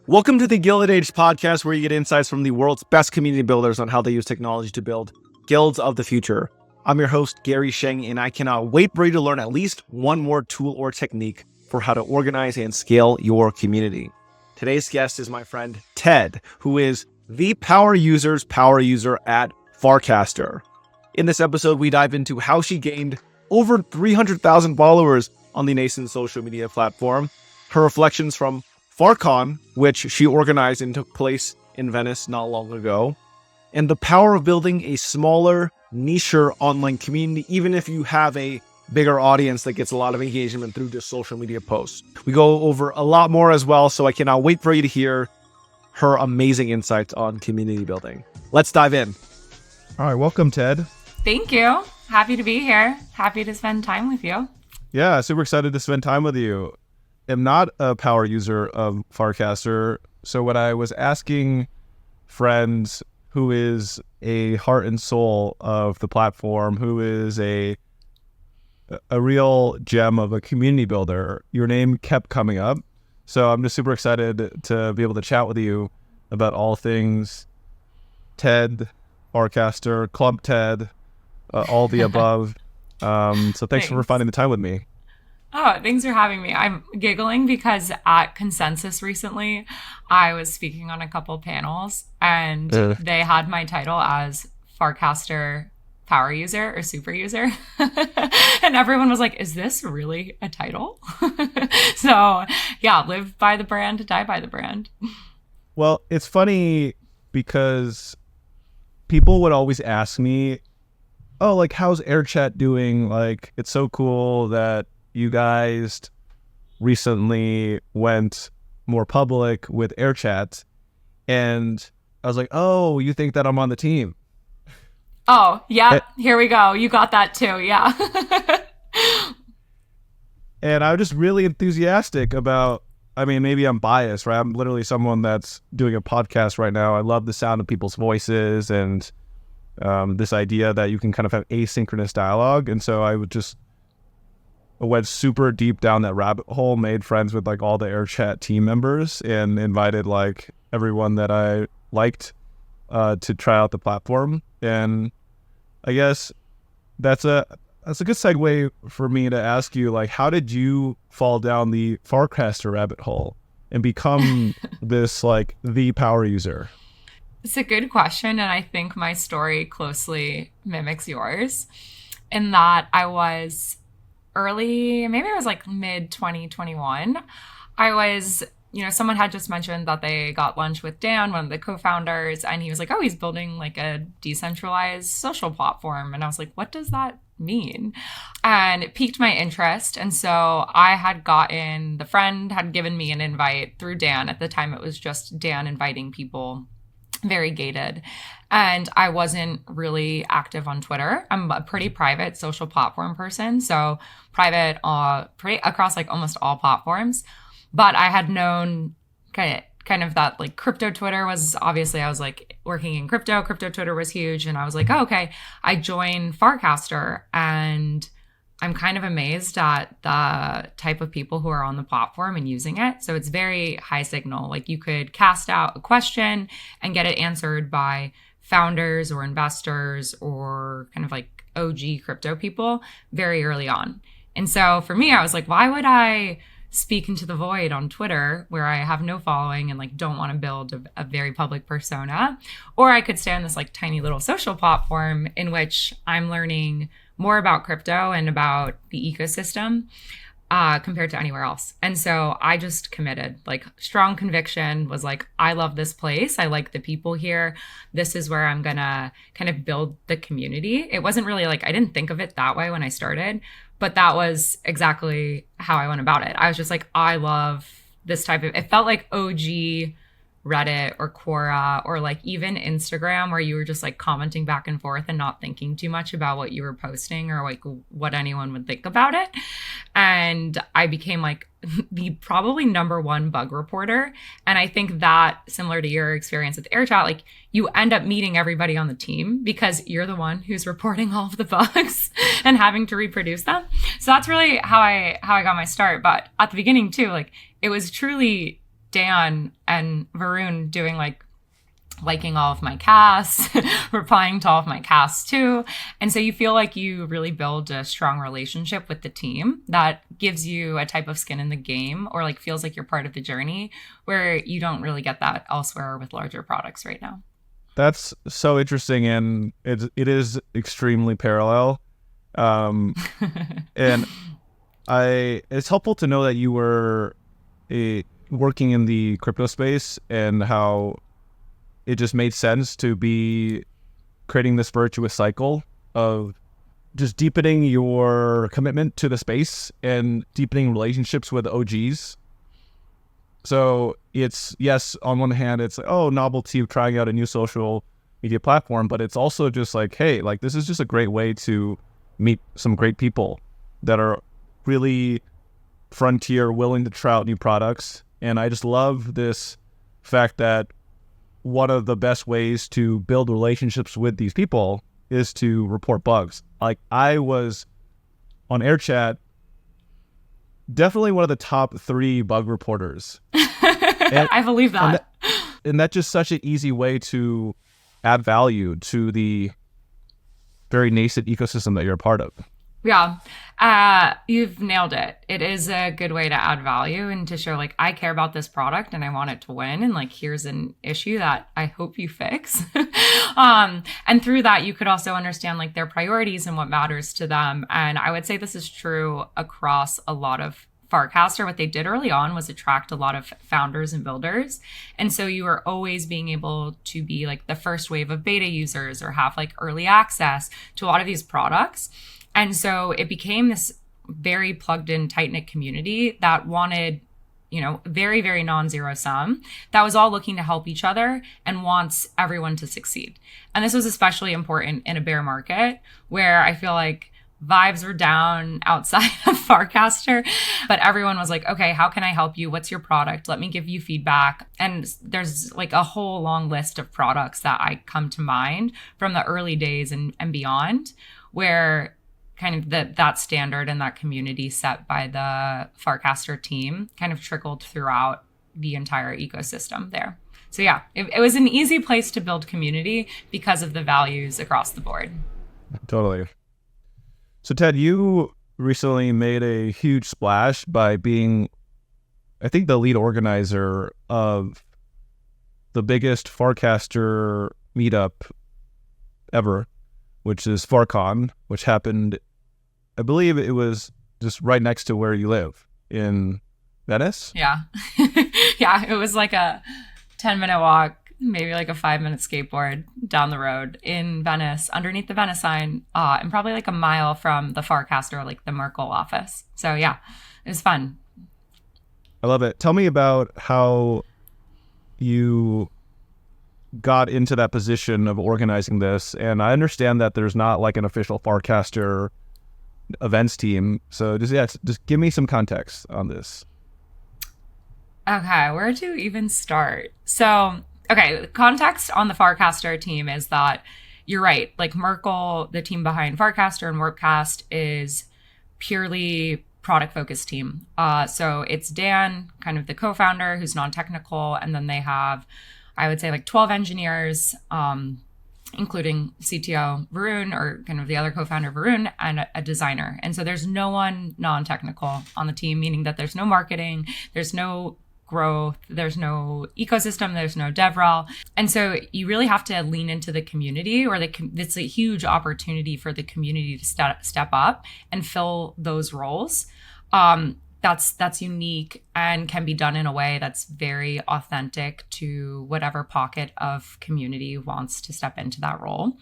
Welcome to the Guildxyz podcast, where you get insights from the world's best community builders on how they use technology to build guilds of the future. I'm your host, Gary Sheng, and I cannot wait for you to learn at least one more tool or technique for how to organize and scale your community. Today's guest is my friend, Ted, who is the power user's power user at Farcaster. In this episode, we dive into how she gained over 300,000 followers on the nascent social media platform, her reflections from FarCon, which she organized and took place in Venice not long ago, and the power of building a smaller, nicher online community, even if you have a bigger audience that gets a lot of engagement through just social media posts. We go over a lot more as well, so I cannot wait for you to hear her amazing insights on community building. Let's dive in. All right, welcome, Ted. Thank you. Happy to be here. Happy to spend time with you. Yeah, super excited to spend time with you. I'm not a power user of Farcaster, so when I was asking friends who is a heart and soul of the platform, who is a real gem of a community builder, your name kept coming up. So I'm just super excited to be able to chat with you about all things Ted, Farcaster, Club Ted, all the above. So thanks for finding the time with me. Oh, thanks for having me. I'm giggling because at Consensus recently, I was speaking on a couple panels and they had my title as Farcaster power user or super user. And everyone was like, is this really a title? So yeah, live by the brand, die by the brand. Well, it's funny because people would always ask me, oh, like, how's AirChat doing? Like, it's so cool that you guys recently went more public with AirChat. And I was like, oh, you think that I'm on the team? Oh, yeah, here we go. You got that too, yeah. And I was just really enthusiastic about, I mean, maybe I'm biased, right? I'm literally someone that's doing a podcast right now. I love the sound of people's voices and this idea that you can kind of have asynchronous dialogue. And so I went super deep down that rabbit hole, made friends with like all the AirChat team members and invited like everyone that I liked to try out the platform. And I guess that's a good segue for me to ask you, like, how did you fall down the Farcaster rabbit hole and become this like the power user? It's a good question. And I think my story closely mimics yours in that I was maybe it was like mid 2021. I was, someone had just mentioned that they got lunch with Dan, one of the co-founders, and he was like, oh, he's building like a decentralized social platform. And I was like, what does that mean? And it piqued my interest. And so the friend had given me an invite through Dan. At the time, it was just Dan inviting people, very gated. And I wasn't really active on Twitter. I'm a pretty private social platform person. So private pretty across like almost all platforms. But I had known kind of that like crypto Twitter was, obviously I was like working in crypto Twitter was huge. And I was like, oh, okay, I joined Farcaster and I'm kind of amazed at the type of people who are on the platform and using it. So it's very high signal. Like you could cast out a question and get it answered by founders or investors or kind of like OG crypto people very early on. And so for me, I was like, why would I speak into the void on Twitter where I have no following and like don't want to build a very public persona? Or I could stay on this like tiny little social platform in which I'm learning more about crypto and about the ecosystem compared to anywhere else. And so I just committed, like strong conviction was like, I love this place. I like the people here. This is where I'm gonna kind of build the community. It wasn't really like, I didn't think of it that way when I started, but that was exactly how I went about it. I was just like, I love this type of, it felt like OG Reddit or Quora or like even Instagram where you were just like commenting back and forth and not thinking too much about what you were posting or like what anyone would think about it. And I became like the probably number one bug reporter. And I think that, similar to your experience with AirChat, like you end up meeting everybody on the team because you're the one who's reporting all of the bugs and having to reproduce them. So that's really how I got my start. But at the beginning too, like it was truly Dan and Varun doing like liking all of my casts, replying to all of my casts too. And so you feel like you really build a strong relationship with the team that gives you a type of skin in the game, or like feels like you're part of the journey, where you don't really get that elsewhere with larger products right now. That's so interesting, and it is extremely parallel. And it's helpful to know that you were working in the crypto space, and how it just made sense to be creating this virtuous cycle of just deepening your commitment to the space and deepening relationships with OGs. So it's, yes, on one hand, it's like, oh, novelty of trying out a new social media platform, but it's also just like, hey, like this is just a great way to meet some great people that are really frontier, willing to try out new products. And I just love this fact that one of the best ways to build relationships with these people is to report bugs. Like I was on AirChat, definitely one of the top 3 bug reporters. I believe that. And that's just such an easy way to add value to the very nascent ecosystem that you're a part of. Yeah, you've nailed it. It is a good way to add value and to show like, I care about this product and I want it to win. And like, here's an issue that I hope you fix. And through that, you could also understand like their priorities and what matters to them. And I would say this is true across a lot of Farcaster. What they did early on was attract a lot of founders and builders. And so you are always being able to be like the first wave of beta users or have like early access to a lot of these products. And so it became this very plugged in, tight knit community that wanted, you know, very, very non-zero sum, that was all looking to help each other and wants everyone to succeed. And this was especially important in a bear market where I feel like vibes were down outside of Farcaster, but everyone was like, okay, how can I help you? What's your product? Let me give you feedback. And there's like a whole long list of products that I come to mind from the early days and beyond, where kind of that standard and that community set by the Farcaster team kind of trickled throughout the entire ecosystem there. So yeah, it was an easy place to build community because of the values across the board. Totally. So Ted, you recently made a huge splash by being, I think, the lead organizer of the biggest Farcaster meetup ever, which is FarCon, which happened, I believe it was just right next to where you live in Venice. Yeah. Yeah, it was like a 10-minute walk, maybe like a 5-minute skateboard down the road in Venice, underneath the Venice sign, and probably like a mile from the Farcaster, like the Merkle office. So yeah, it was fun. I love it. Tell me about how you got into that position of organizing this. And I understand that there's not like an official Farcaster events team. So just give me some context on this. Okay, where to even start? So, okay, the context on the Farcaster team is that you're right. Like Merkle, the team behind Farcaster and Warpcast, is purely product-focused team. So it's Dan, kind of the co-founder, who's non-technical, and then they have, I would say, like 12 engineers, including CTO Varun, or kind of the other co-founder Varun, and a designer. And so there's no one non-technical on the team, meaning that there's no marketing, there's no growth, there's no ecosystem, there's no DevRel. And so you really have to lean into the community, or it's a huge opportunity for the community to step up and fill those roles. That's unique and can be done in a way that's very authentic to whatever pocket of community wants to step into that role.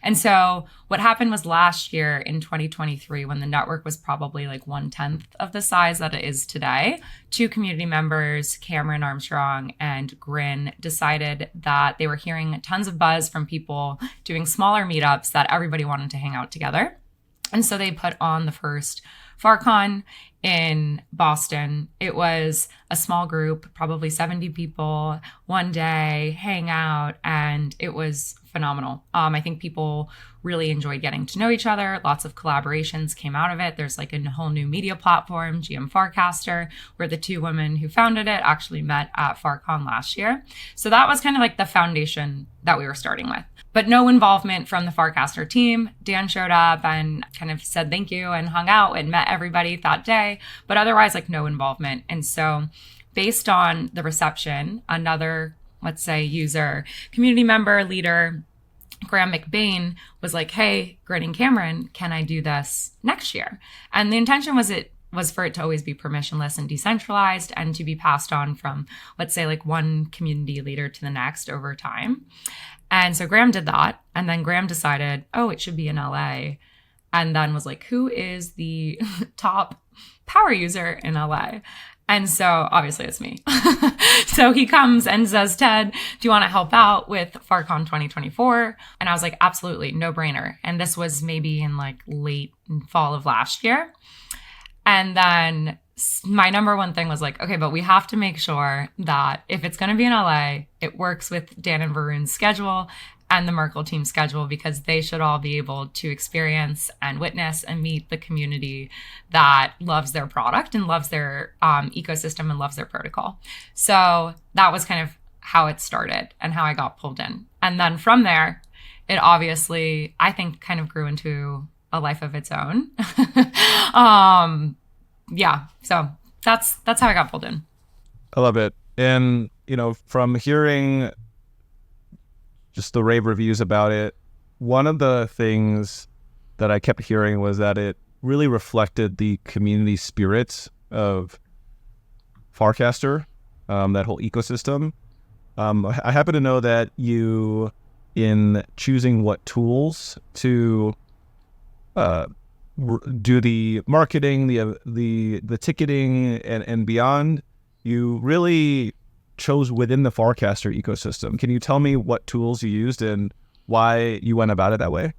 And so what happened was last year in 2023, when the network was probably like 1/10 of the size that it is today, 2 community members, Cameron Armstrong and Grin, decided that they were hearing tons of buzz from people doing smaller meetups that everybody wanted to hang out together. And so they put on the first FarCon in Boston. It was a small group, probably 70 people, one day, hang out, and it was phenomenal. I think people really enjoyed getting to know each other. Lots of collaborations came out of it. There's like a whole new media platform, GM Farcaster, where the two women who founded it actually met at FarCon last year. So that was kind of like the foundation that we were starting with. But no involvement from the Farcaster team. Dan showed up and kind of said thank you and hung out and met everybody that day. But otherwise, like no involvement. And so based on the reception, another, let's say, user, community member, leader, Graham McBain was like, hey, Grit and Cameron, can I do this next year? And the intention was for it to always be permissionless and decentralized and to be passed on from, let's say, like one community leader to the next over time. And so Graham did that. And then Graham decided, oh, it should be in LA. And then was like, who is the top power user in LA? And so obviously it's me. So he comes and says, Ted, do you want to help out with FarCon 2024? And I was like, absolutely, no brainer. And this was maybe in like late fall of last year. And then my number one thing was like, okay, but we have to make sure that if it's going to be in LA, it works with Dan and Varun's schedule and the Merkle team schedule, because they should all be able to experience and witness and meet the community that loves their product and loves their ecosystem and loves their protocol. So that was kind of how it started and how I got pulled in. And then from there, it obviously, I think, kind of grew into a life of its own. Yeah, so that's how I got pulled in. I love it. And, from hearing just the rave reviews about it, one of the things that I kept hearing was that it really reflected the community spirit of Farcaster, that whole ecosystem. I happen to know that you, in choosing what tools to do the marketing, the ticketing, and beyond, you really chose within the Farcaster ecosystem. Can you tell me what tools you used and why you went about it that way?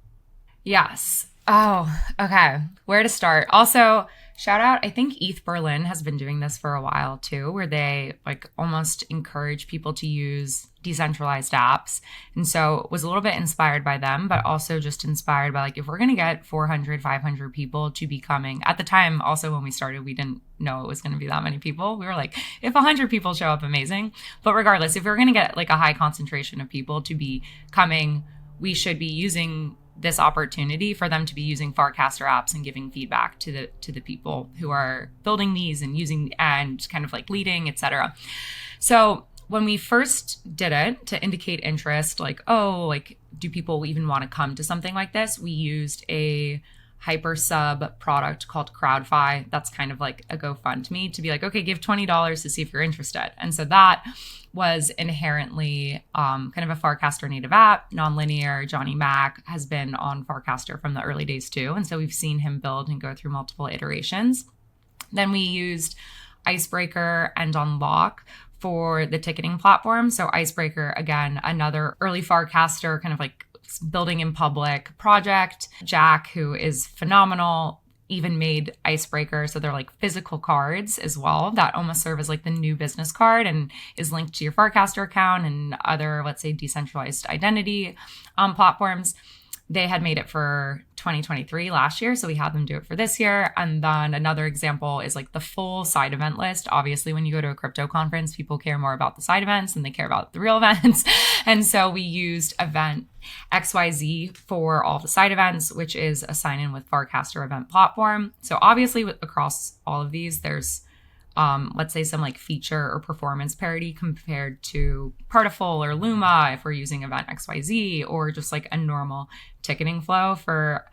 Yes. Oh, okay. Where to start? Also, shout out, I think ETH Berlin has been doing this for a while too, where they like almost encourage people to use decentralized apps. And so it was a little bit inspired by them, but also just inspired by like, if we're going to get 400, 500 people to be coming, at the time also when we started, we didn't know it was going to be that many people. We were like, if 100 people show up, amazing. But regardless, if we're going to get like a high concentration of people to be coming, we should be using this opportunity for them to be using Farcaster apps and giving feedback to the people who are building these and using and kind of like leading, etc. So when we first did it to indicate interest, like, oh, like, do people even want to come to something like this? We used a hyper sub product called CrowdFi. That's kind of like a GoFundMe to be like, okay, give $20 to see if you're interested. And so that was inherently kind of a Farcaster native app, nonlinear. Johnny Mack has been on Farcaster from the early days too. And so we've seen him build and go through multiple iterations. Then we used Icebreaker and Unlock for the ticketing platform. So Icebreaker, again, another early Farcaster kind of like building in public project. Jack, who is phenomenal, even made Icebreaker. So they're like physical cards as well that almost serve as like the new business card and is linked to your Farcaster account and other, let's say, decentralized identity platforms. They had made it for 2023 last year, so we had them do it for this year. And then another example is like the full side event list. Obviously, when you go to a crypto conference, people care more about the side events than they care about the real events. And so we used event XYZ for all the side events, which is a sign-in with Farcaster event platform. So obviously, across all of these, there's let's say some like feature or performance parity compared to Partiful or Luma if we're using event XYZ, or just like a normal ticketing flow for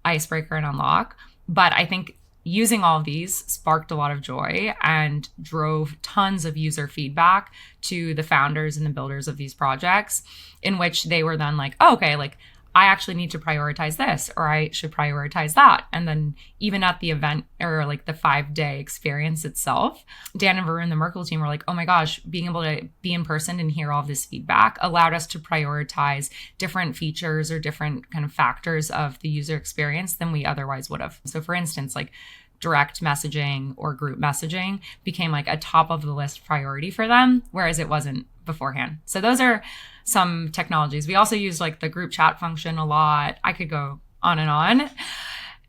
Icebreaker and Unlock. But I think using all of these sparked a lot of joy and drove tons of user feedback to the founders and the builders of these projects, in which they were then like, oh, okay, like I actually need to prioritize this, or I should prioritize that. And then even at the event or like the 5-day experience itself, Dan and Varun, the Merkle team, were like, oh my gosh, being able to be in person and hear all of this feedback allowed us to prioritize different features or different kind of factors of the user experience than we otherwise would have. So for instance, like direct messaging or group messaging became like a top of the list priority for them, whereas it wasn't beforehand. So those are some technologies. We also use like the group chat function a lot. I could go on and on.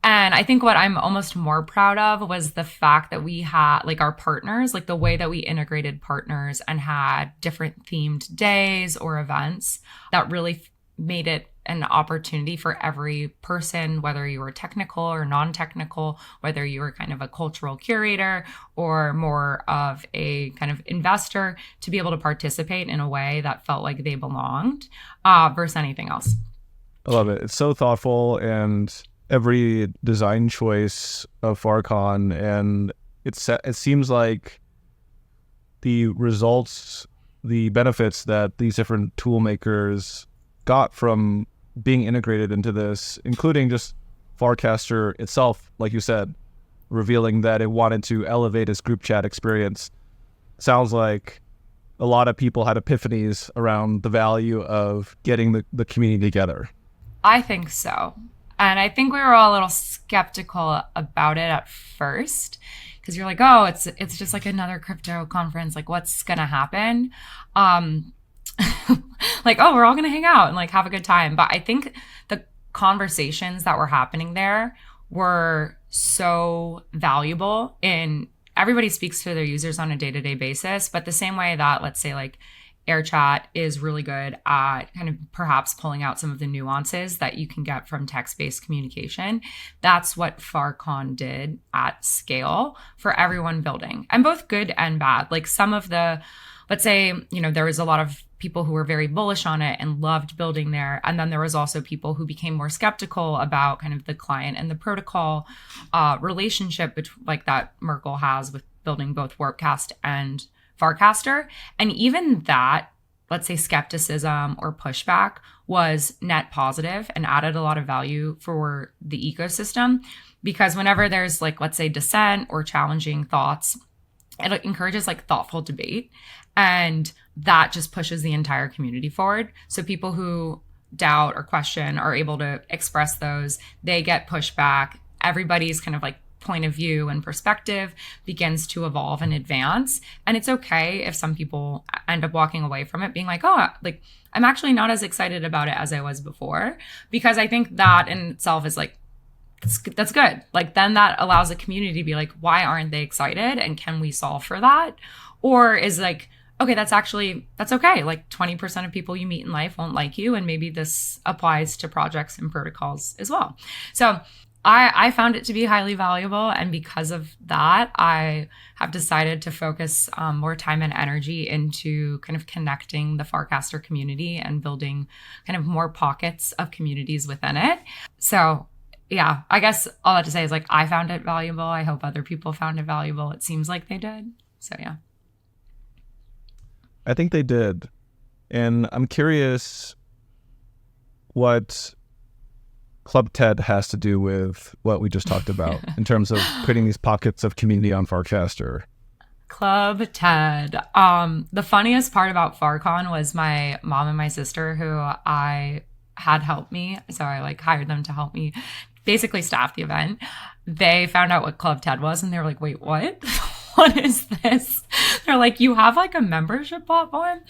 And I think what I'm almost more proud of was the fact that we had like our partners, like the way that we integrated partners and had different themed days or events that really made it an opportunity for every person, whether you were technical or non-technical, whether you were kind of a cultural curator or more of a kind of investor, to be able to participate in a way that felt like they belonged versus anything else. I love it. It's so thoughtful, and every design choice of FarCon, and it seems like the results, the benefits that these different tool makers got from being integrated into this, including just Farcaster itself, like you said, revealing that it wanted to elevate its group chat experience. Sounds like a lot of people had epiphanies around the value of getting the community together. I think so. And I think we were all a little skeptical about it at first, because you're like, oh, it's just like another crypto conference. Like, what's going to happen? Like, oh, we're all going to hang out and like have a good time. But I think the conversations that were happening there were so valuable. In everybody speaks to their users on a day-to-day basis, but the same way that, let's say, like AirChat is really good at kind of perhaps pulling out some of the nuances that you can get from text-based communication. That's what FarCon did at scale for everyone building, and both good and bad. Like some of the, let's say, there was a lot of people who were very bullish on it and loved building there. And then there was also people who became more skeptical about kind of the client and the protocol relationship like that Merkle has with building both Warpcast and Farcaster. And even that, let's say, skepticism or pushback was net positive and added a lot of value for the ecosystem, because whenever there's like, let's say, dissent or challenging thoughts, it encourages like thoughtful debate, and that just pushes the entire community forward. So people who doubt or question are able to express those. They get pushback. Everybody's kind of like point of view and perspective begins to evolve and advance. And it's okay if some people end up walking away from it being like, oh, like I'm actually not as excited about it as I was before, because I think that in itself is like, that's good. Like then that allows the community to be like, why aren't they excited? And can we solve for that? Or is like, okay, that's okay. Like 20% of people you meet in life won't like you. And maybe this applies to projects and protocols as well. So I found it to be highly valuable. And because of that, I have decided to focus more time and energy into kind of connecting the Farcaster community and building kind of more pockets of communities within it. So yeah, I guess all that to say is like, I found it valuable. I hope other people found it valuable. It seems like they did. So yeah. I think they did. And I'm curious what Club TED has to do with what we just talked about in terms of creating these pockets of community on Farcaster. Club TED. The funniest part about FarCon was my mom and my sister, who I had helped me. So I like hired them to help me basically staff the event. They found out what Club TED was and they were like, wait, what? What is this? They're like, you have like a membership platform?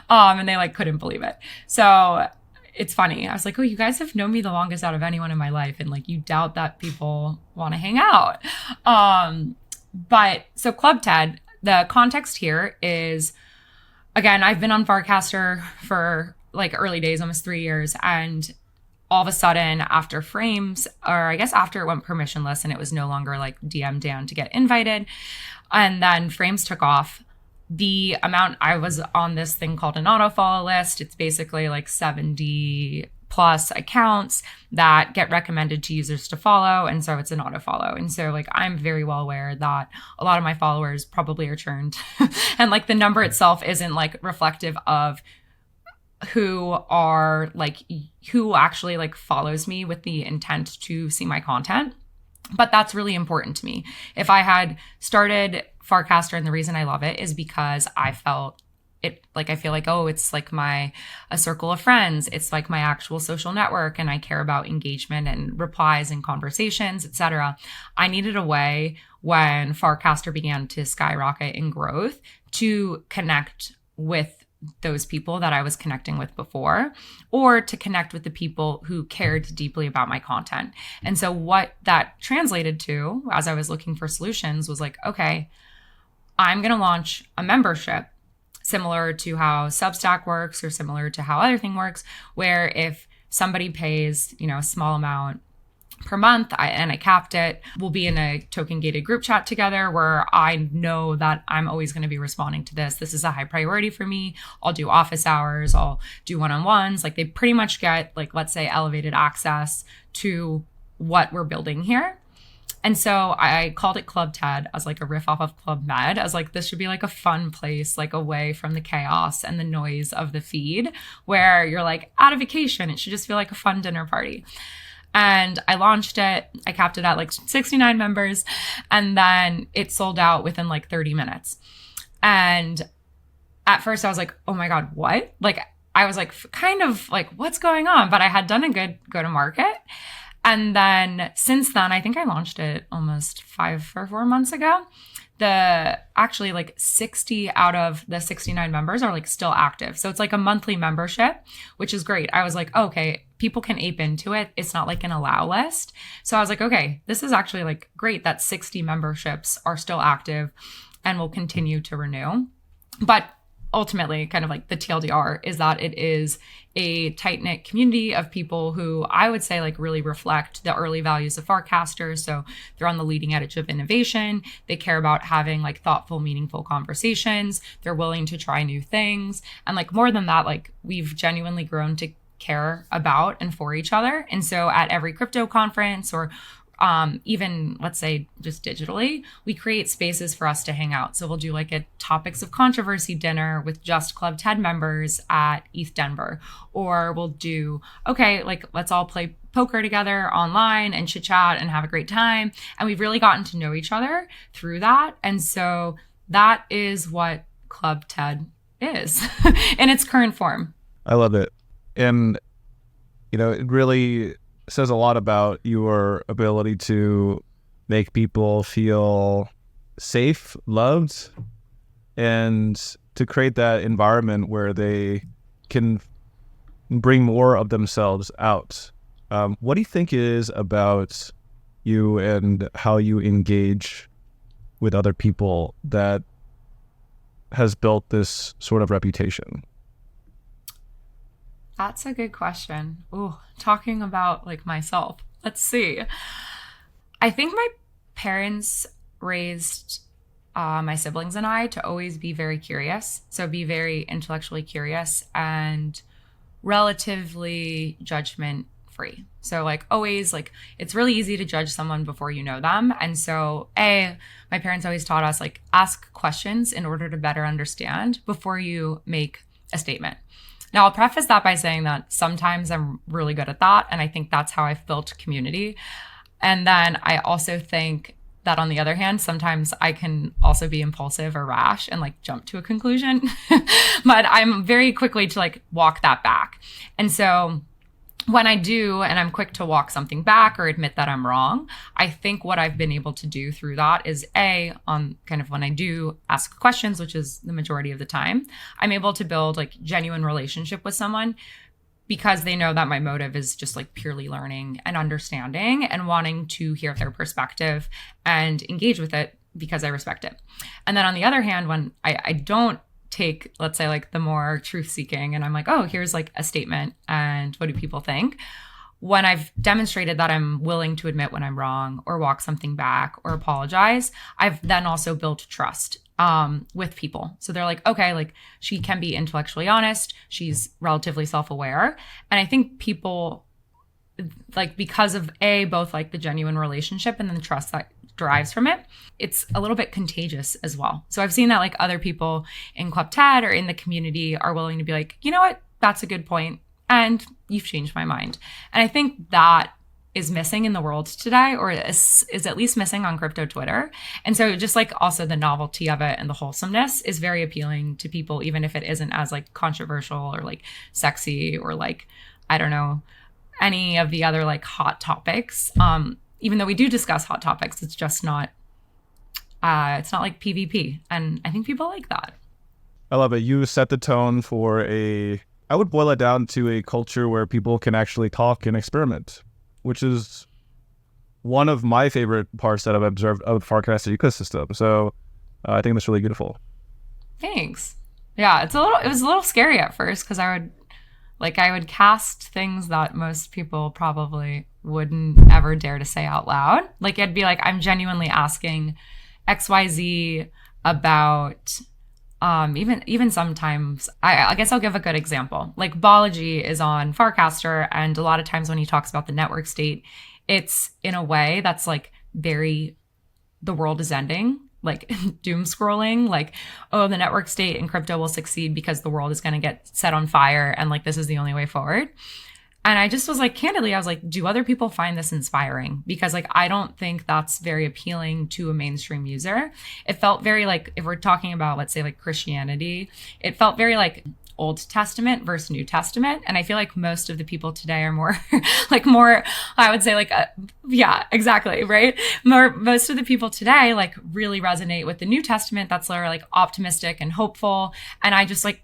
And they like couldn't believe it. So it's funny. I was like, oh, you guys have known me the longest out of anyone in my life. And like, you doubt that people want to hang out. But so Club TED, the context here is, again, I've been on Farcaster for like early days, almost 3 years. And all of a sudden after Frames, or I guess after it went permissionless and it was no longer like DM down to get invited, and then Frames took off, the amount I was on this thing called an auto follow list. It's basically like 70 plus accounts that get recommended to users to follow. And so it's an auto follow. And so like, I'm very well aware that a lot of my followers probably are churned and like the number itself isn't like reflective of who actually like follows me with the intent to see my content. But that's really important to me. If I had started Farcaster, and the reason I love it is because I felt it like I feel like, oh, it's like a circle of friends. It's like my actual social network, and I care about engagement and replies and conversations, etc. I needed a way when Farcaster began to skyrocket in growth to connect with those people that I was connecting with before, or to connect with the people who cared deeply about my content. And so what that translated to as I was looking for solutions was like, okay, I'm going to launch a membership similar to how Substack works or similar to how other thing works, where if somebody pays, a small amount per month, and I capped it, we'll be in a token gated group chat together where I know that I'm always going to be responding to this. This is a high priority for me. I'll do office hours. I'll do one-on-ones. Like they pretty much get like, let's say, elevated access to what we're building here. And so I called it Club TED as like a riff off of Club Med, as like this should be like a fun place, like away from the chaos and the noise of the feed where you're like at a vacation. It should just feel like a fun dinner party. And I launched it. I capped it at like 69 members. And then it sold out within like 30 minutes. And at first I was like, oh my God, what? Like I was like, kind of like, what's going on? But I had done a good go to market. And then since then, I think I launched it almost 5 or 4 months ago. Actually like 60 out of the 69 members are like still active. So it's like a monthly membership, which is great. I was like, okay, people can ape into it. It's not like an allow list. So I was like, okay, this is actually like great that 60 memberships are still active and will continue to renew. But ultimately, kind of like the TLDR is that it is a tight-knit community of people who I would say like really reflect the early values of Farcaster. So they're on the leading edge of innovation. They care about having like thoughtful, meaningful conversations. They're willing to try new things. And like more than that, like we've genuinely grown to care about and for each other. And so at every crypto conference or even let's say just digitally, we create spaces for us to hang out. So we'll do like a topics of controversy dinner with just Club TED members at ETH Denver, or we'll do, okay, like let's all play poker together online and chit chat and have a great time. And we've really gotten to know each other through that. And so that is what Club TED is in its current form. I love it. And, it really says a lot about your ability to make people feel safe, loved, and to create that environment where they can bring more of themselves out. What do you think it is about you and how you engage with other people that has built this sort of reputation? That's a good question. Ooh, talking about like myself. Let's see. I think my parents raised my siblings and I to always be very curious. So be very intellectually curious and relatively judgment free. So like always like it's really easy to judge someone before you know them. And so my parents always taught us like ask questions in order to better understand before you make a statement. Now, I'll preface that by saying that sometimes I'm really good at that. And I think that's how I've built community. And then I also think that on the other hand, sometimes I can also be impulsive or rash and like jump to a conclusion. But I'm very quickly to like walk that back. And so when I do, and I'm quick to walk something back or admit that I'm wrong, I think what I've been able to do through that is on kind of when I do ask questions, which is the majority of the time, I'm able to build like genuine relationship with someone because they know that my motive is just like purely learning and understanding and wanting to hear their perspective and engage with it because I respect it. And then on the other hand, when I don't take, let's say, like the more truth seeking and I'm like, oh, here's like a statement and what do people think? When I've demonstrated that I'm willing to admit when I'm wrong or walk something back or apologize, I've then also built trust with people. So they're like, okay, like she can be intellectually honest. She's relatively self-aware. And I think people like because of both like the genuine relationship and then the trust that derives from it, it's a little bit contagious as well. So I've seen that like other people in Club TED or in the community are willing to be like, you know what, that's a good point. And you've changed my mind. And I think that is missing in the world today, or is at least missing on crypto Twitter. And so just like also the novelty of it and the wholesomeness is very appealing to people, even if it isn't as like controversial or like sexy or like, I don't know, any of the other like hot topics. Even though we do discuss hot topics, it's just not, it's not like PvP. And I think people like that. I love it. You set the tone for I would boil it down to a culture where people can actually talk and experiment, which is one of my favorite parts that I've observed of the Farcaster ecosystem. So I think that's really beautiful. Thanks. Yeah, it was a little scary at first because I would cast things that most people probably wouldn't ever dare to say out loud. Like it'd be like, I'm genuinely asking XYZ about even sometimes, I guess I'll give a good example. Like Guildxyz is on Farcaster, and a lot of times when he talks about the network state, it's in a way that's like very, the world is ending, like doom scrolling, like, oh, the network state in crypto will succeed because the world is going to get set on fire, and like this is the only way forward. And I just was like, candidly, I was like, do other people find this inspiring? Because like, I don't think that's very appealing to a mainstream user. It felt very like, if we're talking about, let's say like Christianity, it felt very like Old Testament versus New Testament. And I feel like most of the people today are more I would say like, yeah, exactly. Right. Most of the people today like really resonate with the New Testament. That's like optimistic and hopeful. And I just like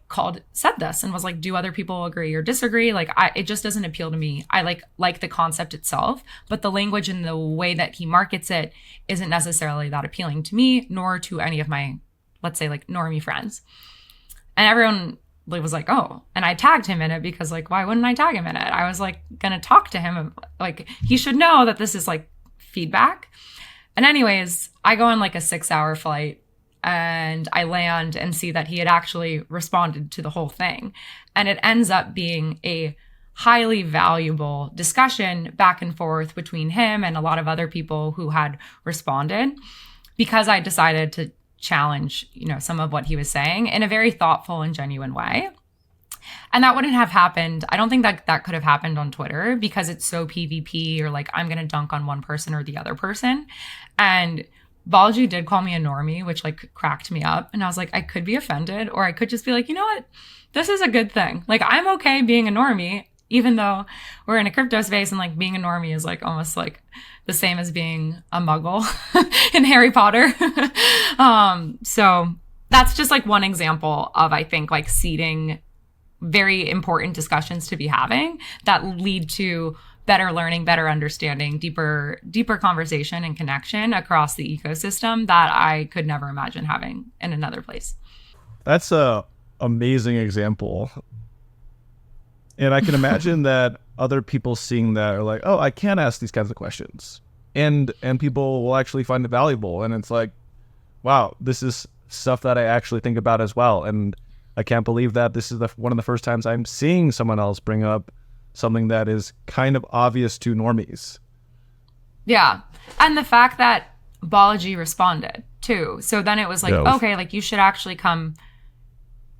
said this and was like, do other people agree or disagree? Like it just doesn't appeal to me. I like the concept itself, but the language and the way that he markets it isn't necessarily that appealing to me, nor to any of my, let's say like normie friends. And everyone was like, oh, and I tagged him in it because like, why wouldn't I tag him in it? I was like gonna talk to him, like he should know that this is like feedback. And anyways, I go on like a 6-hour flight and I land and see that he had actually responded to the whole thing. And it ends up being a highly valuable discussion back and forth between him and a lot of other people who had responded, because I decided to challenge, some of what he was saying in a very thoughtful and genuine way. And that wouldn't have happened. I don't think that could have happened on Twitter because it's so PvP, or like I'm going to dunk on one person or the other person. And Guildxyz did call me a normie, which like cracked me up. And I was like, I could be offended, or I could just be like, you know what? This is a good thing. Like I'm okay being a normie, even though we're in a crypto space and like being a normie is like almost like the same as being a muggle in Harry Potter. So that's just like one example of, I think, like seeding very important discussions to be having that lead to better learning, better understanding, deeper conversation and connection across the ecosystem that I could never imagine having in another place. That's a amazing example. And I can imagine that other people seeing that are like, oh, I can ask these kinds of questions. And people will actually find it valuable. And it's like, wow, this is stuff that I actually think about as well. And I can't believe that this is one of the first times I'm seeing someone else bring up something that is kind of obvious to normies. Yeah. And the fact that Guildxyz responded too. So then it was like, okay, like you should actually come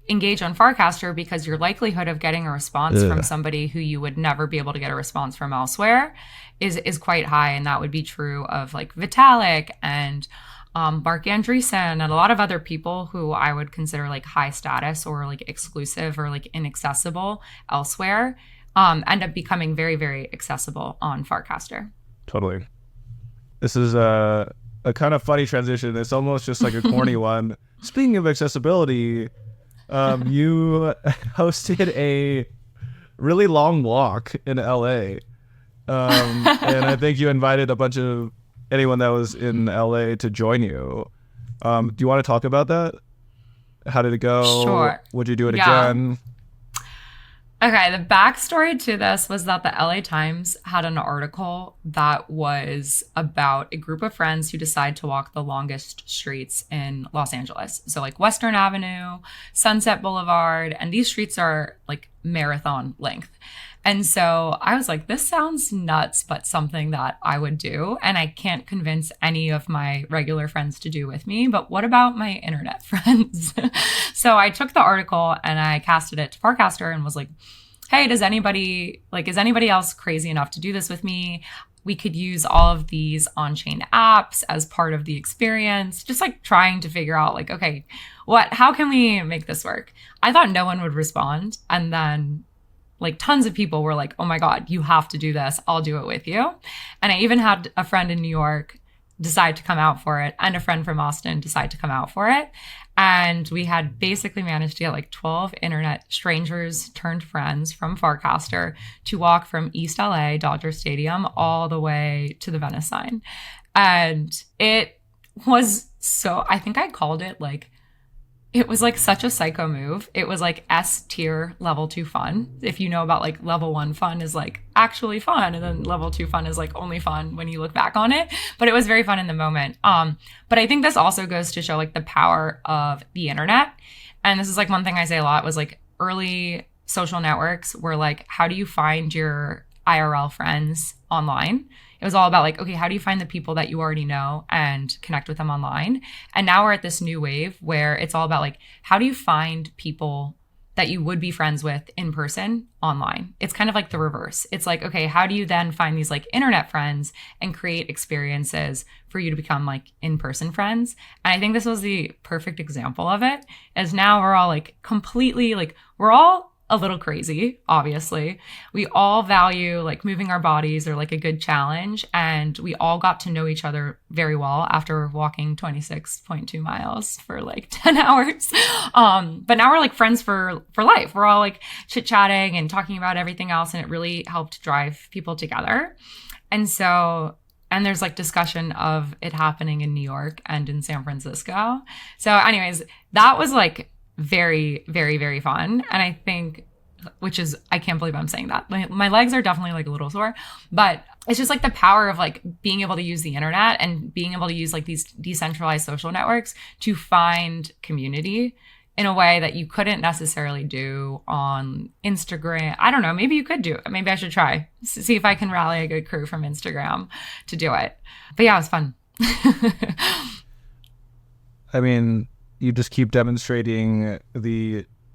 engage on Farcaster because your likelihood of getting a response from somebody who you would never be able to get a response from elsewhere is quite high. And that would be true of like Vitalik and Mark Andreessen and a lot of other people who I would consider like high status or like exclusive or like inaccessible elsewhere, end up becoming very, very accessible on Farcaster. Totally. This is a kind of funny transition. It's almost just like a corny one. Speaking of accessibility, you hosted a really long walk in LA. And I think you invited a bunch of anyone that was in LA to join you. Do you want to talk about that? How did it go? Sure. Would you do it again? Okay, the backstory to this was that the LA Times had an article that was about a group of friends who decide to walk the longest streets in Los Angeles. So like Western Avenue, Sunset Boulevard, and these streets are like marathon length. And so I was like, this sounds nuts, but something that I would do. And I can't convince any of my regular friends to do with me, but what about my internet friends? So I took the article and I casted it to Farcaster and was like, hey, is anybody else crazy enough to do this with me? we could use all of these on-chain apps as part of the experience, just like trying to figure out like, okay, how can we make this work? I thought no one would respond. And then like tons of people were like, oh my God, you have to do this. I'll do it with you. And I even had a friend in New York decide to come out for it, and a friend from Austin decide to come out for it. And we had basically managed to get like 12 internet strangers turned friends from Farcaster to walk from East LA, Dodger Stadium, all the way to the Venice sign. And it was I think I called it like, it was like such a psycho move. It was like S tier level 2 fun. If you know about like level 1 fun is like actually fun, and then level 2 fun is like only fun when you look back on it. But it was very fun in the moment. But I think this also goes to show like the power of the internet. And this is like one thing I say a lot was like early social networks were like, how do you find your IRL friends online? It was all about like, okay, how do you find the people that you already know and connect with them online? And now we're at this new wave where it's all about like, how do you find people that you would be friends with in person online? It's kind of like the reverse. It's like, okay, how do you then find these like internet friends and create experiences for you to become like in-person friends? And I think this was the perfect example of it, as now we're all like completely like, we're all a little crazy, obviously. We all value like moving our bodies or like a good challenge. And we all got to know each other very well after walking 26.2 miles for like 10 hours. But now we're like friends for life. We're all like chit-chatting and talking about everything else. And it really helped drive people together. And there's like discussion of it happening in New York and in San Francisco. So anyways, that was like very, very, very fun. And I think, I can't believe I'm saying that. My legs are definitely like a little sore, but it's just like the power of like being able to use the internet and being able to use like these decentralized social networks to find community in a way that you couldn't necessarily do on Instagram. I don't know, maybe you could do it. Maybe I should try, see if I can rally a good crew from Instagram to do it. But yeah, it was fun. I mean, you just keep demonstrating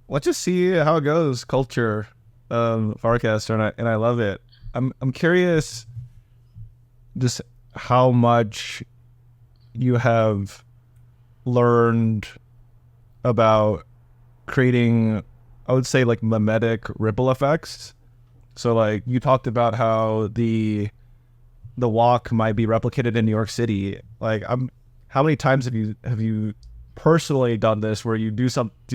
let's just see how it goes culture of Farcaster, and I love it. I'm curious just how much you have learned about creating, I would say, like mimetic ripple effects. So like you talked about how the walk might be replicated in New York City. Like how many times have you personally done this where you do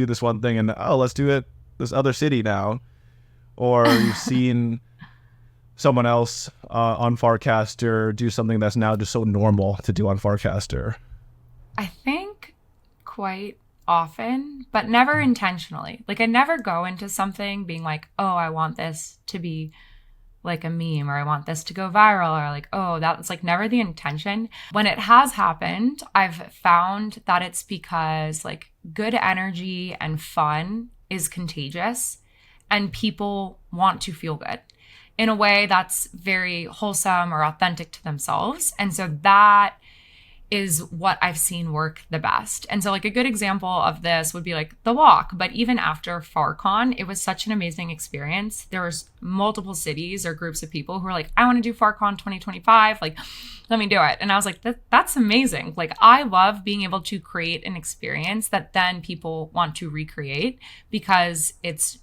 this one thing and let's do it this other city now, or you've seen someone else on Farcaster do something that's now just so normal to do on Farcaster? I think quite often, but never intentionally. Like I never go into something being like, oh, I want this to be like a meme, or I want this to go viral, or like, oh, that's like never the intention. When it has happened, I've found that it's because like good energy and fun is contagious and people want to feel good in a way that's very wholesome or authentic to themselves. And so that is what I've seen work the best. And so like a good example of this would be like the walk. But even after FarCon, it was such an amazing experience. There was multiple cities or groups of people who were like, I want to do FarCon 2025. Like, let me do it. And I was like, that's amazing. Like, I love being able to create an experience that then people want to recreate because it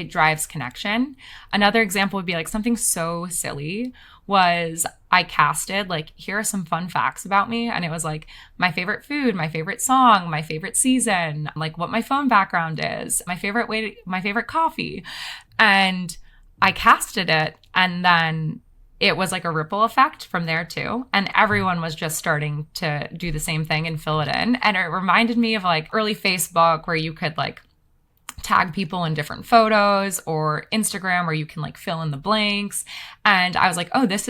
drives connection. Another example would be like something so silly was I casted like, here are some fun facts about me. And it was like my favorite food, my favorite song, my favorite season, like what my phone background is, my favorite coffee. And I casted it. And then it was like a ripple effect from there too. And everyone was just starting to do the same thing and fill it in. And it reminded me of like early Facebook where you could like tag people in different photos, or Instagram where you can like fill in the blanks. And I was like, oh, this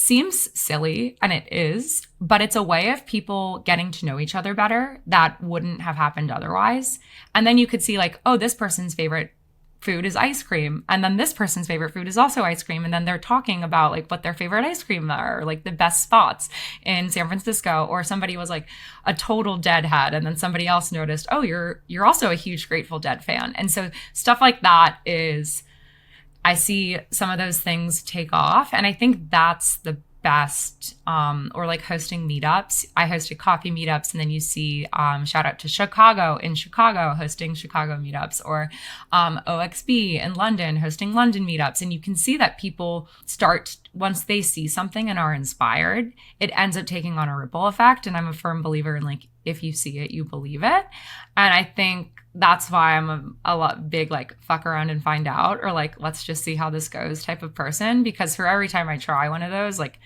seems silly, and it is, but it's a way of people getting to know each other better that wouldn't have happened otherwise. And then you could see like, oh, this person's favorite food is ice cream, and then this person's favorite food is also ice cream, and then they're talking about like what their favorite ice cream are, or like the best spots in San Francisco. Or somebody was like a total Deadhead, and then somebody else noticed, oh, you're also a huge Grateful Dead fan. And so stuff like that is I see some of those things take off. And I think that's the best, or like hosting meetups. I hosted coffee meetups, and then you see, shout out to Chicago hosting Chicago meetups, or OXB in London hosting London meetups. And you can see that people start, once they see something and are inspired, it ends up taking on a ripple effect. And I'm a firm believer in like, if you see it, you believe it. And I think that's why I'm a lot big, like, fuck around and find out, or like, let's just see how this goes type of person. Because for every time I try one of those, like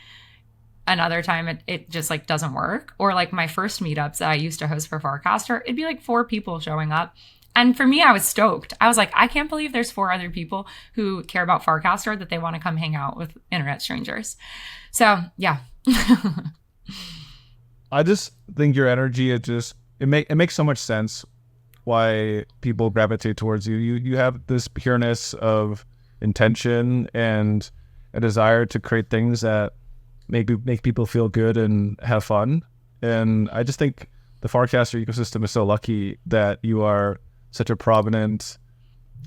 another time it just like doesn't work. Or like my first meetups that I used to host for Farcaster, it'd be like 4 people showing up. And for me, I was stoked. I was like, I can't believe there's 4 other people who care about Farcaster that they want to come hang out with internet strangers. So yeah. I just think your energy, it makes so much sense why people gravitate towards you. You have this pureness of intention and a desire to create things that make people feel good and have fun. And I just think the Farcaster ecosystem is so lucky that you are such a prominent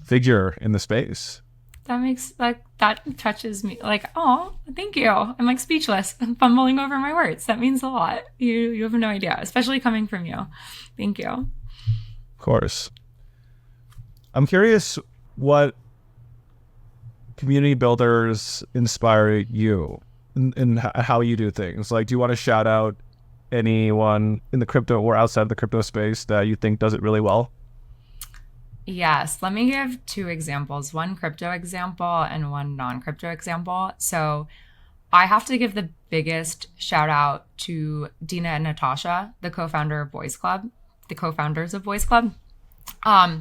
figure in the space. That touches me. Like, oh, thank you. I'm like speechless. I'm fumbling over my words. That means a lot. You have no idea, especially coming from you. Thank you. Of course. I'm curious what community builders inspire you in how you do things. Like, do you want to shout out anyone in the crypto or outside of the crypto space that you think does it really well? Yes, let me give 2 examples, one crypto example and one non-crypto example. So I have to give the biggest shout out to Dina and Natasha, the co-founders of Boys Club.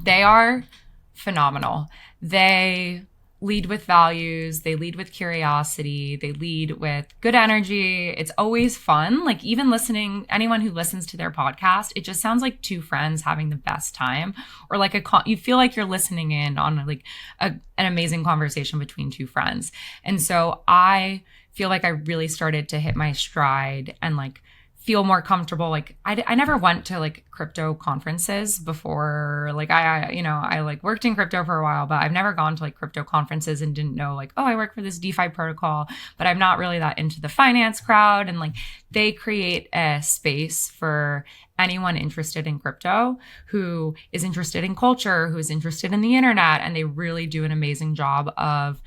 They are phenomenal. They lead with values, they lead with curiosity, they lead with good energy. It's always fun. Like, even listening, anyone who listens to their podcast, it just sounds like 2 friends having the best time, or like you feel like you're listening in on like an amazing conversation between 2 friends. And so I feel like I really started to hit my stride and like feel more comfortable. Like I never went to like crypto conferences before. Like I like worked in crypto for a while, but I've never gone to like crypto conferences and didn't know like, oh, I work for this DeFi protocol, but I'm not really that into the finance crowd. And like, they create a space for anyone interested in crypto, who is interested in culture, who is interested in the internet. And they really do an amazing job of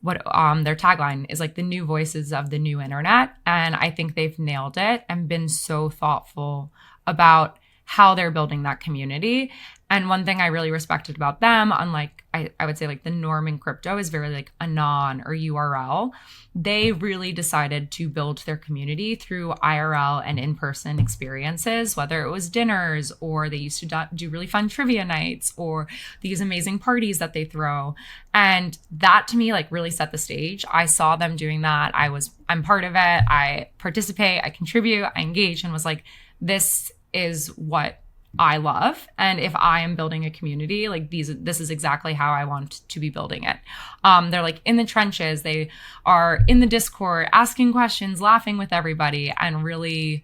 what their tagline is, like, the new voices of the new internet. And I think they've nailed it and been so thoughtful about how they're building that community. And one thing I really respected about them, unlike I would say like the norm in crypto is very like anon or URL, they really decided to build their community through IRL and in-person experiences, whether it was dinners, or they used to do really fun trivia nights, or these amazing parties that they throw. And that to me like really set the stage. I saw them doing that. I'm part of it. I participate, I contribute, I engage, and was like, this is what I love. And if I am building a community, like this is exactly how I want to be building it. They're like in the trenches. They are in the Discord, asking questions, laughing with everybody, and really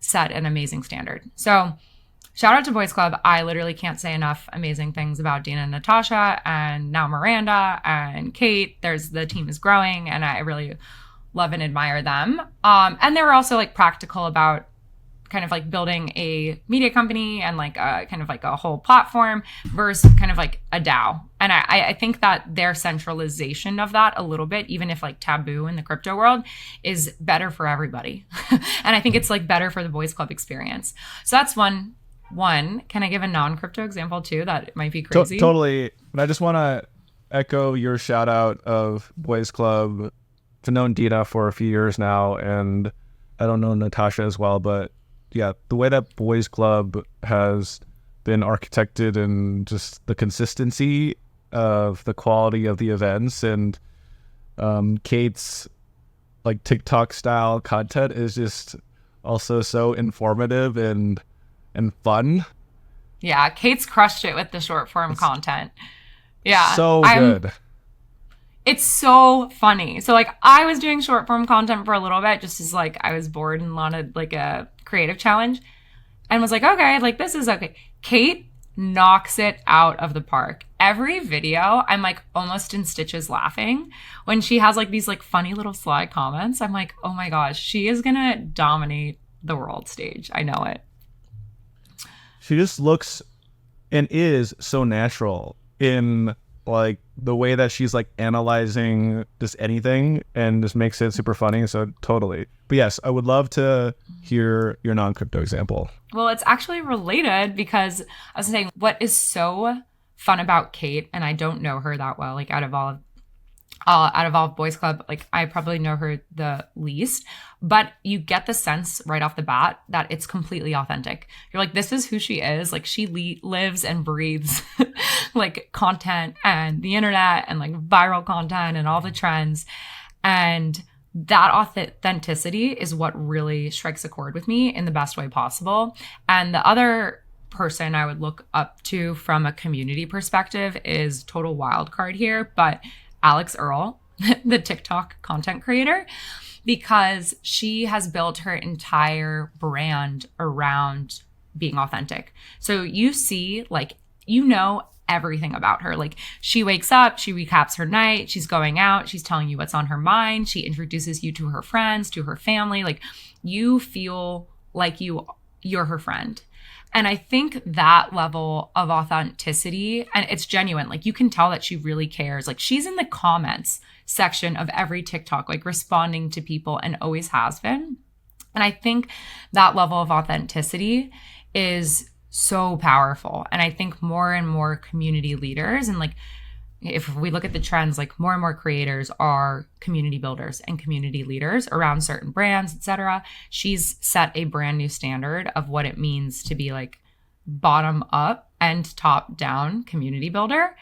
set an amazing standard. So shout out to Boys Club. I literally can't say enough amazing things about Dina and Natasha, and now Miranda and Kate. The team is growing, and I really love and admire them. And they were also like practical about kind of like building a media company and like a kind of like a whole platform versus kind of like a DAO. And I think that their centralization of that a little bit, even if like taboo in the crypto world, is better for everybody. And I think it's like better for the Boys Club experience. So that's one. Can I give a non-crypto example too? That might be crazy. Totally. But I just want to echo your shout out of Boys Club. I've known Dina for a few years now, and I don't know Natasha as well, but yeah, the way that Boys Club has been architected and just the consistency of the quality of the events, and Kate's like TikTok style content is just also so informative and fun. Yeah, Kate's crushed it with the short form content. Yeah. So good. It's so funny. So like I was doing short form content for a little bit just as like I was bored and wanted like a creative challenge, and was like, okay, like this is okay. Kate knocks it out of the park. Every video, I'm like almost in stitches laughing when she has like these like funny little sly comments. I'm like, oh my gosh, she is gonna dominate the world stage. I know it. She just looks and is so natural in like the way that she's like analyzing just anything and just makes it super funny. So totally. But yes, I would love to hear your non-crypto example. Well, it's actually related because I was saying what is so fun about Kate, and I don't know her that well, like out of all Boys Club, like I probably know her the least, but you get the sense right off the bat that it's completely authentic. You're like, this is who she is. Like she lives and breathes like content and the internet and like viral content and all the trends. And that authenticity is what really strikes a chord with me in the best way possible. And the other person I would look up to from a community perspective is total wild card here, but Alex Earl, the TikTok content creator, because she has built her entire brand around being authentic. So you see, like, you know everything about her. Like she wakes up, she recaps her night, she's going out, she's telling you what's on her mind, she introduces you to her friends, to her family. Like you feel like you're her friend. And I think that level of authenticity, and it's genuine, like you can tell that she really cares. Like she's in the comments section of every TikTok, like responding to people and always has been. And I think that level of authenticity is so powerful. And I think more and more community leaders, and like if we look at the trends, like more and more creators are community builders and community leaders around certain brands, etc. She's set a brand new standard of what it means to be like bottom up and top down community builder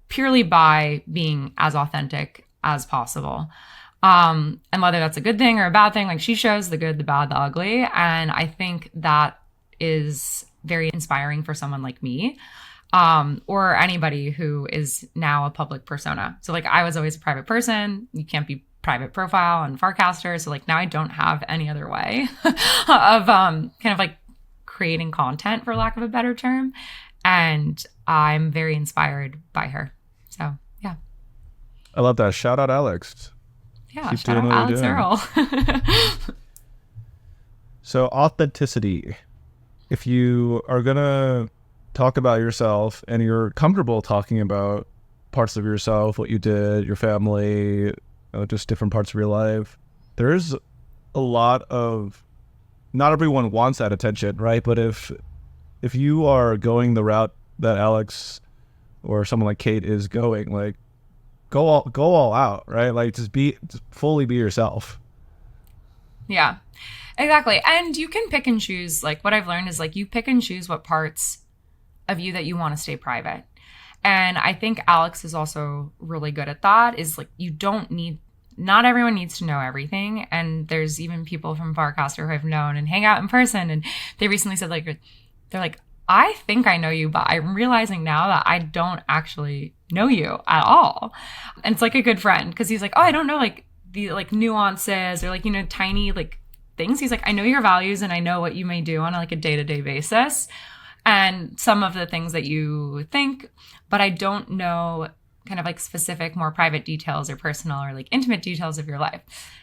purely by being as authentic as possible. And whether that's a good thing or a bad thing, like she shows the good, the bad, the ugly. And I think that is very inspiring for someone like me. Or anybody who is now a public persona. So like I was always a private person. You can't be private profile on Farcaster. So like now I don't have any other way of kind of like creating content, for lack of a better term. And I'm very inspired by her. So yeah. I love that. Shout out Alex. Yeah, Keep shout out Alex Earl. So authenticity. If you are gonna talk about yourself and you're comfortable talking about parts of yourself, what you did, your family, just different parts of your life, there's a lot of, not everyone wants that attention, right? But if you are going the route that Alex or someone like Kate is going, like go all out, right? Like just fully be yourself. Yeah, exactly. And you can pick and choose. Like what I've learned is like you pick and choose what parts of you that you want to stay private. And I think Alex is also really good at that, is like not everyone needs to know everything. And there's even people from Farcaster who I've known and hang out in person. And they recently said like, they're like, I think I know you, but I'm realizing now that I don't actually know you at all. And it's like a good friend because he's like, oh, I don't know like the like nuances or like, you know, tiny like things. He's like, I know your values and I know what you may do on like a day-to-day basis. And some of the things that you think, but I don't know kind of like specific, more private details or personal or like intimate details of your life.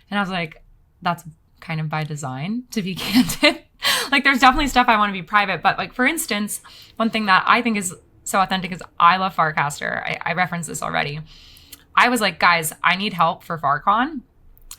And I was like, that's kind of by design, to be candid. Like there's definitely stuff I want to be private, but like for instance, one thing that I think is so authentic is I love Farcaster. I referenced this already. I was like, guys, I need help for FarCon.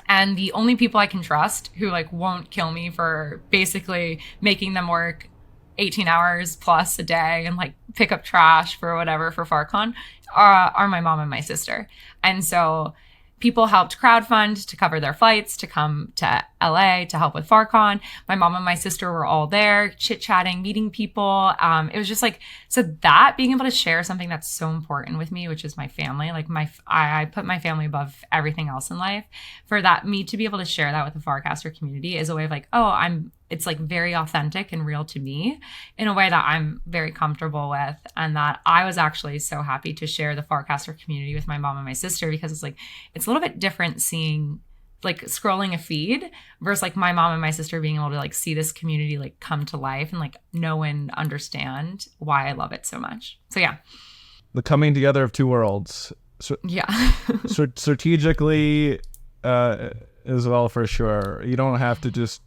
And the only people I can trust who like won't kill me for basically making them work 18 hours plus a day and like pick up trash for whatever for FarCon are my mom and my sister. And so people helped crowdfund to cover their flights to come to LA to help with FarCon. My mom and my sister were all there chit-chatting, meeting people. It was just like, so that being able to share something that's so important with me, which is my family, like I put my family above everything else in life. For that, me to be able to share that with the Farcaster community is a way of like, it's like very authentic and real to me in a way that I'm very comfortable with. And that I was actually so happy to share the Farcaster community with my mom and my sister because it's like, it's a little bit different seeing like scrolling a feed versus like my mom and my sister being able to like see this community like come to life and like know and understand why I love it so much. So yeah. The coming together of two worlds. Yeah. Strategically as well, for sure. You don't have to just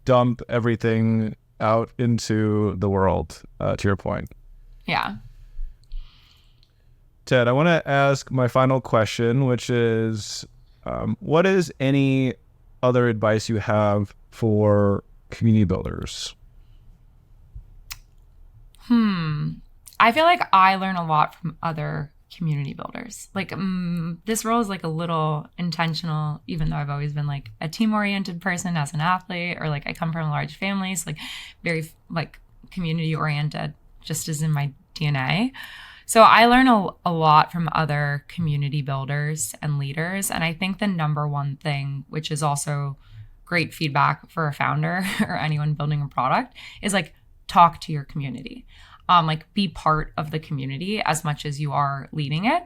dump everything out into the world, to your point. Yeah. Ted, I want to ask my final question, which is, what is any other advice you have for community builders? I feel like I learn a lot from other community builders. Like this role is like a little intentional, even though I've always been like a team-oriented person as an athlete, or like I come from a large family, so like very like community-oriented, just as in my DNA. So I learn a lot from other community builders and leaders. And I think the number one thing, which is also great feedback for a founder or anyone building a product, is like talk to your community. Like be part of the community as much as you are leading it.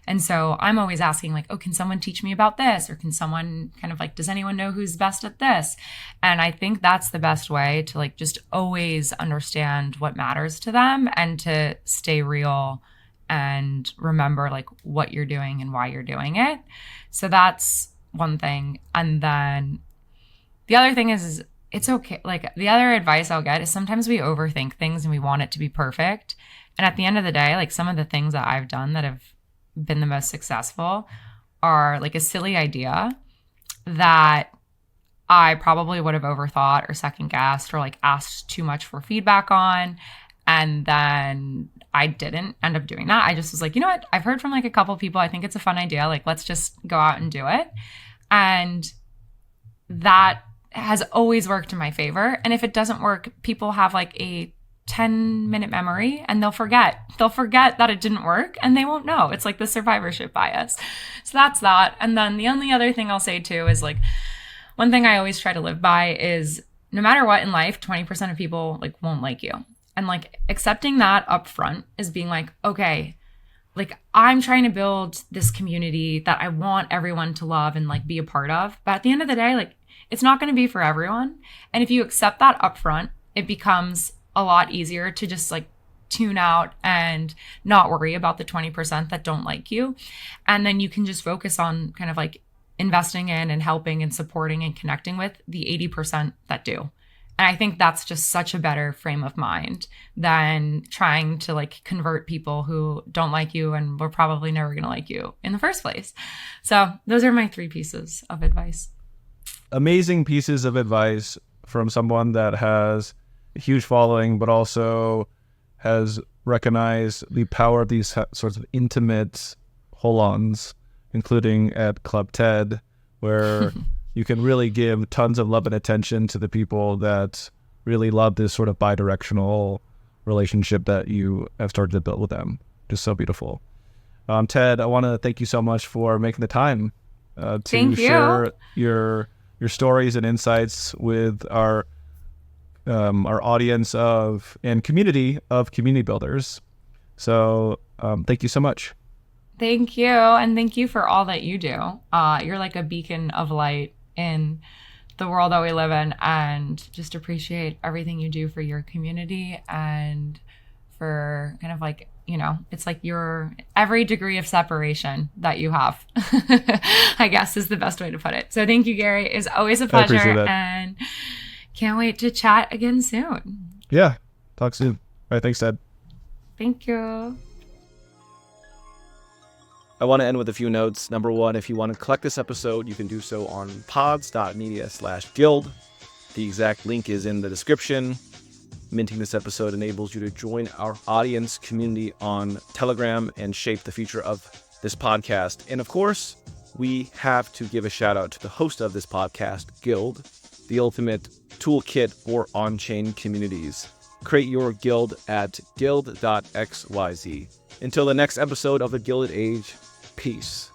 And so I'm always asking like, oh, can someone teach me about this? Or can someone kind of like, does anyone know who's best at this? And I think that's the best way to like just always understand what matters to them and to stay real and remember like what you're doing and why you're doing it. So that's one thing. And then the other thing is it's okay. Like the other advice I'll get is sometimes we overthink things and we want it to be perfect. And at the end of the day, like some of the things that I've done that have been the most successful are like a silly idea that I probably would have overthought or second guessed or like asked too much for feedback on. And then I didn't end up doing that. I just was like, you know what? I've heard from like a couple people. I think it's a fun idea. Like, let's just go out and do it. And that has always worked in my favor. And if it doesn't work, people have like a 10-minute memory and they'll forget. They'll forget that it didn't work and they won't know. It's like the survivorship bias. So that's that. And then the only other thing I'll say too is like, one thing I always try to live by is no matter what in life, 20% of people like won't like you. And like accepting that up front is being like, okay, like I'm trying to build this community that I want everyone to love and like be a part of. But at the end of the day, like it's not going to be for everyone. And if you accept that up front, it becomes a lot easier to just like tune out and not worry about the 20% that don't like you. And then you can just focus on kind of like investing in and helping and supporting and connecting with the 80% that do. And I think that's just such a better frame of mind than trying to like convert people who don't like you and were probably never going to like you in the first place. So those are my 3 pieces of advice. Amazing pieces of advice from someone that has a huge following, but also has recognized the power of these sorts of intimate hold-ons, including at Club TED, where you can really give tons of love and attention to the people that really love this sort of bi-directional relationship that you have started to build with them. Just so beautiful. Ted, I want to thank you so much for making the time to share your stories and insights with our audience and community of community builders. So thank you so much. Thank you. And thank you for all that you do. You're like a beacon of light in the world that we live in, and just appreciate everything you do for your community and for kind of like, you know, it's like your every degree of separation that you have, I guess is the best way to put it. So thank you, Gary. It's always a pleasure and can't wait to chat again soon. Yeah. Talk soon. All right. Thanks, Ted. Thank you. I want to end with a few notes. Number one, if you want to collect this episode, you can do so on pods.media/guild. The exact link is in the description. Minting this episode enables you to join our audience community on Telegram and shape the future of this podcast. And of course, we have to give a shout out to the host of this podcast, Guild, the ultimate toolkit for on-chain communities. Create your guild at guild.xyz. Until the next episode of the Gilded Age, peace.